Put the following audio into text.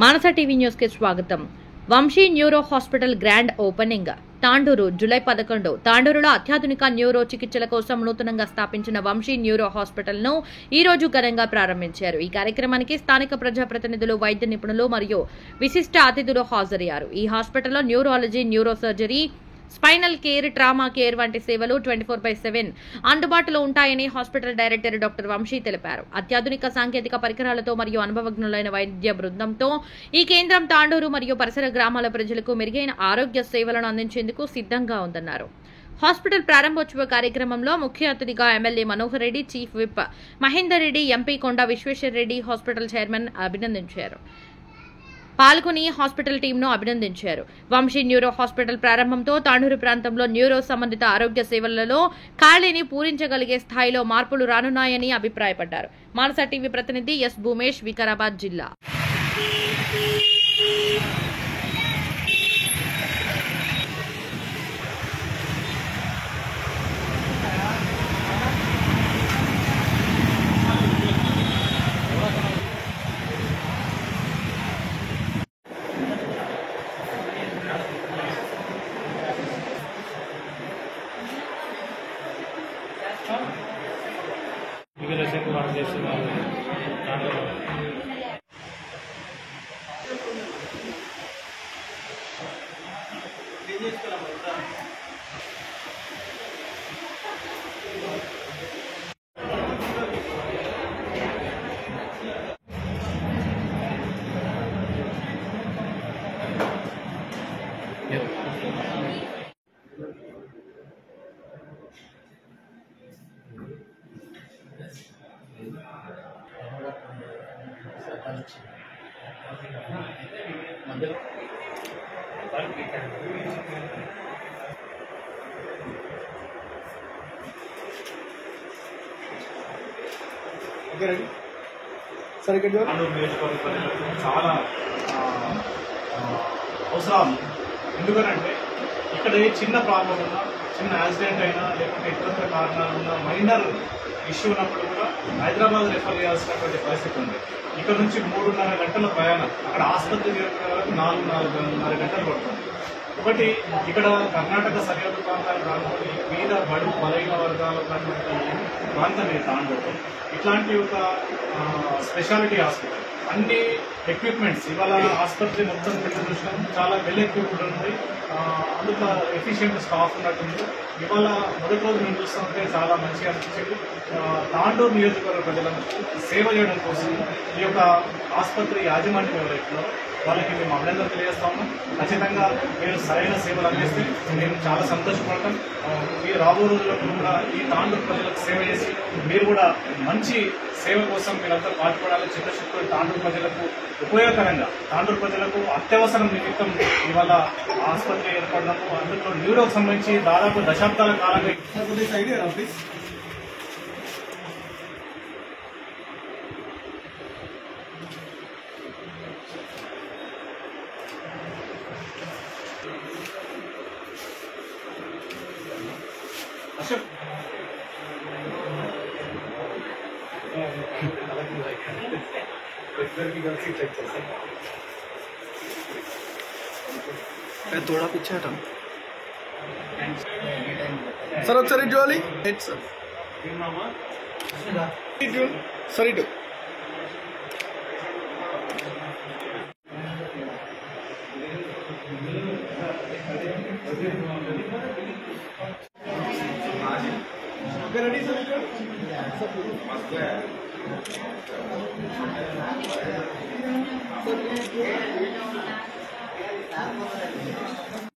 మానస TV news కి స్వాగతం. Vamshi neuro hospital grand opening. Tandur July 11. తాండూరులో అత్యాధునిక న్యూరో చికిత్సల కోసం నూతనంగా స్థాపించిన వంశీ న్యూరో హాస్పిటల్ ను ఈ రోజు ఘనంగా ప్రారంభించారు. ఈ కార్యక్రమానికి స్థానిక ప్రజాప్రతినిధులు, వైద్య నిపుణులు మరియు విశిష్ట అతిథులు హాజరయ్యారు. ఈ హాస్పిటల్లో neurology, neuro surgery, spinal care, trauma care వంటి సేవలు 24/7 అందుబాటులో ఉంటాయని హాస్పిటల్ డైరెక్టర్ డాక్టర్ వంశీ తెలిపారు. అత్యాధునిక సాంకేతిక పరికరాలతో మరియు అనుభవజ్ఞులైన వైద్య బృందంతో ఈ కేంద్రం తాండూరు మరియు పరిసర గ్రామాల ప్రజలకు మెరుగైన ఆరోగ్య సేవలను అందించేందుకు సిద్ధంగా ఉందన్నారు. హాస్పిటల్ ప్రారంభోత్సవ కార్యక్రమంలో ముఖ్య అతిథిగా MLA Manohar Reddy, chief whip Mahender Reddy, MP Konda Vishweshwar Reddy hospital chairman అభినందించారు. పాల్గొని హాస్పిటల్ టీంను అభినందించారు. వంశీ న్యూరో హాస్పిటల్ ప్రారంభంతో తాండూరు ప్రాంతంలో న్యూరో సంబంధిత ఆరోగ్య సేవలలో ఖాళీని పూరించగలిగే స్థాయిలో మార్పులు రానున్నాయని అభిప్రాయపడ్డారు. మానస టీవీ ప్రతినిధి ఎస్ భూమేష్, వికారాబాద్ జిల్లా. చాలా అవసరం. ఎందుకనంటే ఇక్కడ ఏ చిన్న ప్రాబ్లం ఉన్నా, చిన్న యాక్సిడెంట్ అయినా, లేకపోతే ఇతరత్ర కారణాలు ఉన్నా, మైనర్ ఇష్యూ ఉన్నప్పుడు కూడా హైదరాబాద్ రెఫర్ చేయాల్సినటువంటి పరిస్థితి ఉంది. ఇక్కడ నుంచి 3.5 గంటల ప్రయాణం, అక్కడ ఆసుపత్రి చేరుకునే వరకు 4.5 గంటలు పడుతుంది. ఒకటి ఇక్కడ కర్ణాటక సరిహద్దు ప్రాంతాలు కానుకొని మీద బడుగు బలహీన వర్గాలు కానిటువంటి ప్రాంతం ఇది తాండూరు. ఇట్లాంటి ఒక స్పెషాలిటీ హాస్పిటల్, అన్ని ఎక్విప్మెంట్స్ ఇవాళ ఆసుపత్రి మొత్తం చూసినాం, చాలా వెల్ ఎక్విప్డ్ ఉంది, అందులో ఎఫిషియెంట్ స్టాఫ్ ఉన్నట్టుంది. ఇవాళ మొదటి రోజు మేము చూస్తుంటే చాలా మంచిగా అనిపించింది. తాండూరు నియోజకవర్గ ప్రజలకు సేవ చేయడం కోసం ఈ యొక్క ఆసుపత్రి యాజమాన్యం ఎవరైతున్నారో వాళ్ళకి మేము అభినందనలు తెలియజేస్తాము. ఖచ్చితంగా మీరు సరైన సేవలు అందిస్తే మేము చాలా సంతోషపడతాం. మీరు రాబో రోజుల్లో కూడా ఈ తాండూరు ప్రజలకు సేవ చేసి మీరు కూడా మంచి సేవ కోసం మీరంతా పాటుపడాలి. చిత్తశుద్ధితో తాండూరు ప్రజలకు ఉపయోగకరంగా, తాండూరు ప్రజలకు అత్యవసరం నిమిత్తం ఇవాళ ఆసుపత్రి ఏర్పడడం, అందులో న్యూరోకి సంబంధించి దాదాపు దశాబ్దాల కాలంగా అశోక్ थोड़ा पीछे हटा सर ఒకసారి ఇటు వాలి హెడ్ సర్ ఇటు సర్ ఇటు రెడీ సర్